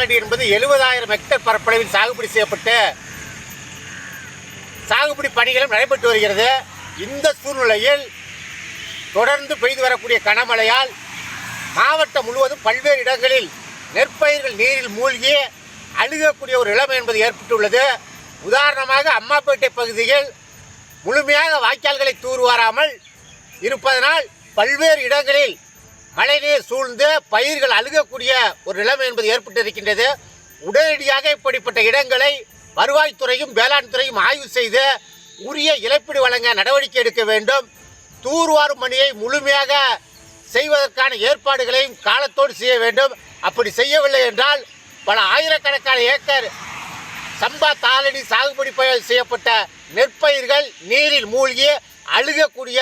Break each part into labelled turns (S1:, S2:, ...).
S1: தாளடி என்பது 70,000 ஹெக்டேர் பரப்பளவில் சாகுபடி செய்யப்பட்டு சாகுபடி பணிகளும் நடைபெற்று வருகிறது. இந்த சூழ்நிலையில் தொடர்ந்து பெய்து வரக்கூடிய கனமழையால் மாவட்டம் முழுவதும் பல்வேறு இடங்களில் நெற்பயிர்கள் நீரில் மூழ்கி அழுகக்கூடிய ஒரு நிலைமை என்பது ஏற்பட்டுள்ளது. உதாரணமாக அம்மாப்பேட்டை பகுதியில் முழுமையாக வாய்க்கால்களை தூர்வாராமல் இருப்பதனால் பல்வேறு இடங்களில் மழைநீர் சூழ்ந்து பயிர்கள் அழுகக்கூடிய ஒரு நிலைமை என்பது ஏற்பட்டிருக்கின்றது. உடனடியாக இப்படிப்பட்ட இடங்களை வருவாய்த்துறையும் வேளாண் துறையும் ஆய்வு செய்து உரிய இழப்பீடு வழங்க நடவடிக்கை எடுக்க வேண்டும். தூர்வாரும் பணியை முழுமையாக செய்வதற்கான ஏற்பாடுகளையும் காலத்தோடு செய்ய வேண்டும். அப்படி செய்யவில்லை என்றால் பல ஆயிரக்கணக்கான ஏக்கர் சம்பா தாளடி சாகுபடி செய்யப்பட்ட நெற்பயிர்கள் நீரில் மூழ்கி அழுகக்கூடிய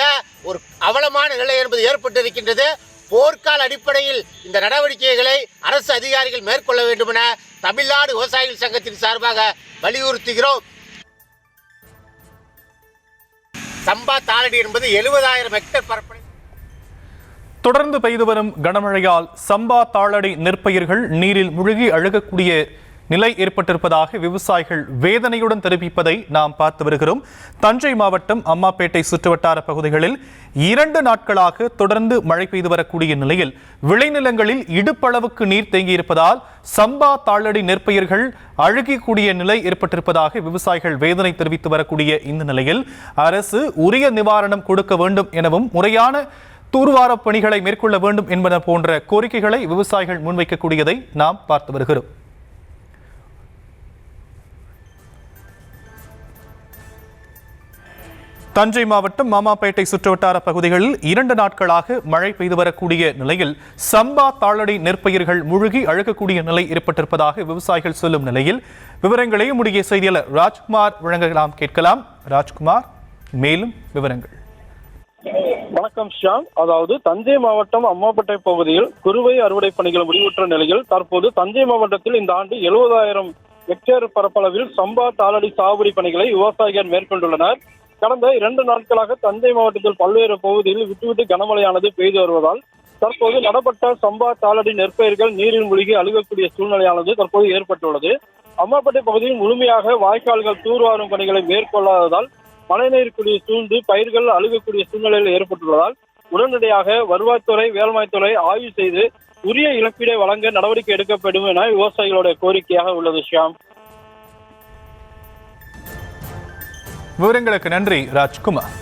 S1: ஒரு அவலமான நிலை என்பது ஏற்பட்டிருக்கின்றது. போர்க்கால அடிப்படையில் இந்த நடவடிக்கைகளை அரசு அதிகாரிகள் மேற்கொள்ள வேண்டும் என தமிழ்நாடு விவசாயிகள் சங்கத்தின் சார்பாக வலியுறுத்துகிறோம். சம்பா தாளடி என்பது 70,000 ஹெக்டேர் பரப்பளவு.
S2: தொடர்ந்து பெய்து வரும் கனமழையால் சம்பா தாளடி நெற்பயிர்கள் நீரில் முழுகி அழுகக்கூடிய நிலை ஏற்பட்டிருப்பதாக விவசாயிகள் வேதனையுடன் தெரிவிப்பதை நாம் பார்த்து வருகிறோம். தஞ்சை மாவட்டம் அம்மாப்பேட்டை சுற்றுவட்டார பகுதிகளில் 2 நாட்களாக தொடர்ந்து மழை பெய்து வரக்கூடிய நிலையில் விளைநிலங்களில் இடுப்பளவுக்கு நீர் தேங்கியிருப்பதால் சம்பா தாளடி நெற்பயிர்கள் அழுகக்கூடிய நிலை ஏற்பட்டிருப்பதாக விவசாயிகள் வேதனை தெரிவித்து வரக்கூடிய இந்த நிலையில் அரசு உரிய நிவாரணம் கொடுக்க வேண்டும் எனவும் முறையான தூர்வார பணிகளை மேற்கொள்ள வேண்டும் என்பன போன்ற கோரிக்கைகளை விவசாயிகள் முன்வைக்கக்கூடியதை நாம் பார்த்து வருகிறோம். தஞ்சை மாவட்டம் அம்மாப்பேட்டை சுற்றுவட்டார பகுதிகளில் 2 நாட்களாக மழை பெய்து வரக்கூடிய நிலையில் சம்பா தாளடி நெற்பயிர்கள் முழுகி அழுகக்கூடிய நிலை ஏற்பட்டிருப்பதாக விவசாயிகள் சொல்லும் நிலையில் விவரங்களை நம்முடைய செய்தியாளர் ராஜ்குமார் வழங்கலாம். கேட்கலாம். ராஜ்குமார், மேலும் விவரங்கள்.
S3: வணக்கம் ஷியாம். அதாவது தஞ்சை மாவட்டம் அம்மாப்பேட்டை பகுதியில் குறுவை அறுவடை பணிகள் முடிவுற்ற நிலையில் தற்போது தஞ்சை மாவட்டத்தில் இந்த ஆண்டு 70,000 ஹெக்டேர் பரப்பளவில் சம்பா தாளடி சாகுபடி பணிகளை விவசாயிகள் மேற்கொண்டுள்ளனர். கடந்த 2 நாட்களாக தஞ்சை மாவட்டத்தில் பல்வேறு பகுதியில் விட்டுவிட்டு கனமழையானது பெய்து வருவதால் தற்போது நடப்பட்ட சம்பா தாளடி நெற்பயிர்கள் நீரில் மூழ்கி அழுகக்கூடிய சூழ்நிலையானது தற்போது ஏற்பட்டுள்ளது. அம்மாப்பேட்டை பகுதியில் முழுமையாக வாய்க்கால்கள் தூர்வாரும் பணிகளை மேற்கொள்ளாததால் மழைநீர் குழி சூழ்ந்து பயிர்கள் அழுகக்கூடிய சூழ்நிலையில் ஏற்பட்டுள்ளதால் உடனடியாக வருவாய்த்துறை வேளாண்மைத்துறை ஆய்வு செய்து உரிய இழப்பீடை வழங்க நடவடிக்கை எடுக்கப்படும் என விவசாயிகளுடைய கோரிக்கையாக உள்ளது. ஷியாம்,
S2: விவரங்களுக்கு நன்றி ராஜ்குமார்.